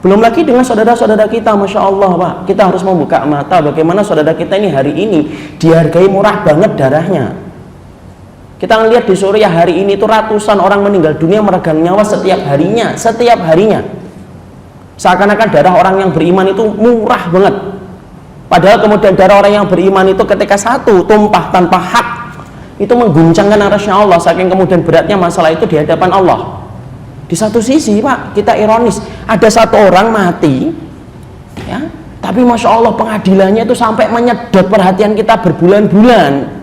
Belum lagi dengan saudara-saudara kita, Masya Allah Pak, kita harus membuka mata bagaimana saudara kita ini hari ini dihargai murah banget darahnya. Kita ngelihat di Suriah hari ini tuh ratusan orang meninggal dunia meregang nyawa setiap harinya. Seakan-akan darah orang yang beriman itu murah banget. Padahal kemudian darah orang yang beriman itu ketika satu tumpah tanpa hak, itu mengguncangkan arasnya Allah, saking kemudian beratnya masalah itu di hadapan Allah. Di satu sisi Pak, kita ironis, ada satu orang mati ya, tapi Masya Allah pengadilannya itu sampai menyedot perhatian kita berbulan-bulan.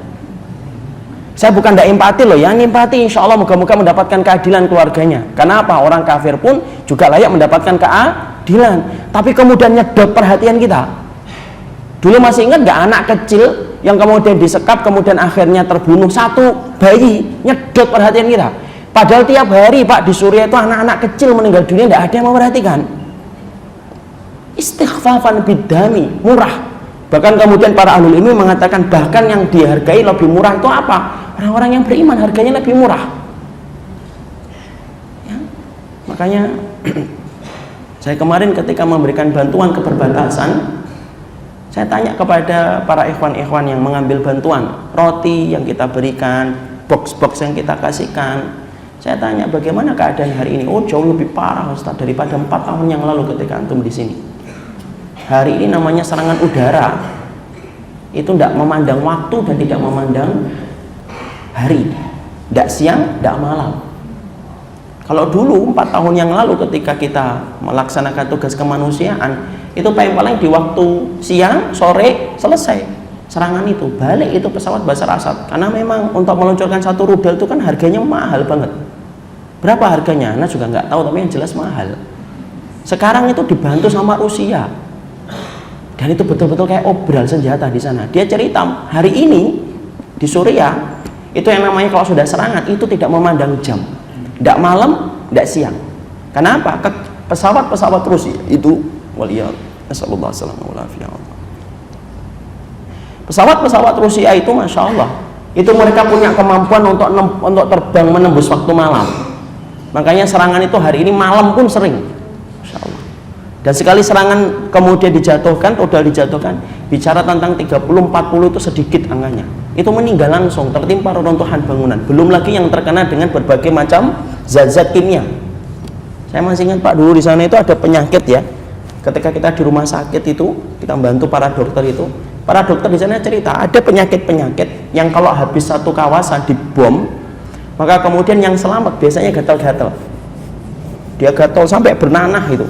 Saya bukan tidak empati loh, yang empati insya Allah moga-moga mendapatkan keadilan keluarganya. Karena apa? Orang kafir pun juga layak mendapatkan keadilan, tapi kemudian nyedot perhatian kita. Dulu masih ingat nggak anak kecil yang kemudian disekap kemudian akhirnya terbunuh, satu bayi, nyedot perhatian kita. Padahal tiap hari Pak di Suriah itu anak-anak kecil meninggal dunia, tidak ada yang memperhatikan. Istighfafan bidami, murah. Bahkan kemudian para ahlul ilmi mengatakan bahkan yang dihargai lebih murah itu apa? Orang-orang yang beriman harganya lebih murah ya. Makanya saya kemarin ketika memberikan bantuan ke perbatasan, saya tanya kepada para ikhwan-ikhwan yang mengambil bantuan, roti yang kita berikan, box-box yang kita kasihkan, saya tanya bagaimana keadaan hari ini. Oh jauh lebih parah Ustaz daripada 4 tahun yang lalu ketika antum di sini. Hari ini namanya serangan udara, itu tidak memandang waktu dan tidak memandang hari, tidak siang, tidak malam. Kalau dulu 4 tahun yang lalu ketika kita melaksanakan tugas kemanusiaan, itu paling di waktu siang, sore selesai serangan itu, balik itu pesawat Bashar Assad. Karena memang untuk meluncurkan satu rudal itu kan harganya mahal banget. Berapa harganya? Nah juga nggak tahu, tapi yang jelas mahal. Sekarang itu dibantu sama Rusia, dan itu betul-betul kayak obral senjata di sana. Dia cerita hari ini di Suriah itu yang namanya kalau sudah serangan itu tidak memandang jam, tidak malam, tidak siang. Kenapa? Pesawat-pesawat Rusia itu pesawat-pesawat Rusia itu Masya Allah, itu mereka punya kemampuan untuk terbang menembus waktu malam. Makanya serangan itu hari ini malam pun sering, Masya Allah. Dan sekali serangan kemudian dijatuhkan, rudal dijatuhkan, bicara tentang 30-40 itu sedikit angkanya, itu meninggal langsung, tertimpa reruntuhan bangunan. Belum lagi yang terkena dengan berbagai macam zat-zat kimia. Saya masih ingat Pak, dulu di sana itu ada penyakit ya. Ketika kita di rumah sakit itu, kita bantu para dokter itu, para dokter di sana cerita ada penyakit-penyakit yang kalau habis satu kawasan dibom, maka kemudian yang selamat biasanya gatal-gatal. Dia gatal sampai bernanah itu.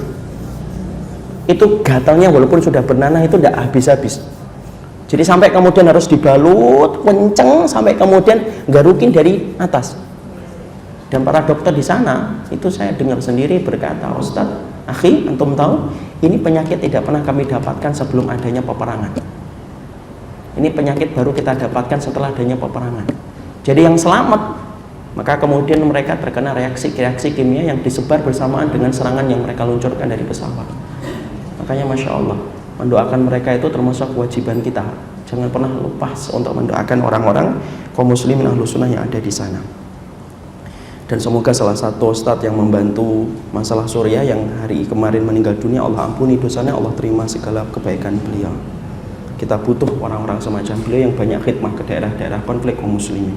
Itu gatalnya walaupun sudah bernanah itu tidak habis-habis. Jadi sampai kemudian harus dibalut kenceng sampai kemudian garukin dari atas. Dan para dokter di sana itu saya dengar sendiri berkata, Ustadz, akhi, antum tahu ini penyakit tidak pernah kami dapatkan sebelum adanya peperangan. Ini penyakit baru kita dapatkan setelah adanya peperangan. Jadi yang selamat, maka kemudian mereka terkena reaksi-reaksi kimia yang disebar bersamaan dengan serangan yang mereka luncurkan dari pesawat. Makanya Masya Allah, mendoakan mereka itu termasuk kewajiban kita. Jangan pernah lupa untuk mendoakan orang-orang kaum muslimin ahlu sunnah yang ada di sana. Dan semoga salah satu ustadz yang membantu masalah Suriah yang hari kemarin meninggal dunia, Allah ampuni dosanya, Allah terima segala kebaikan beliau. Kita butuh orang-orang semacam beliau yang banyak khidmah ke daerah-daerah konflik kaum muslimin.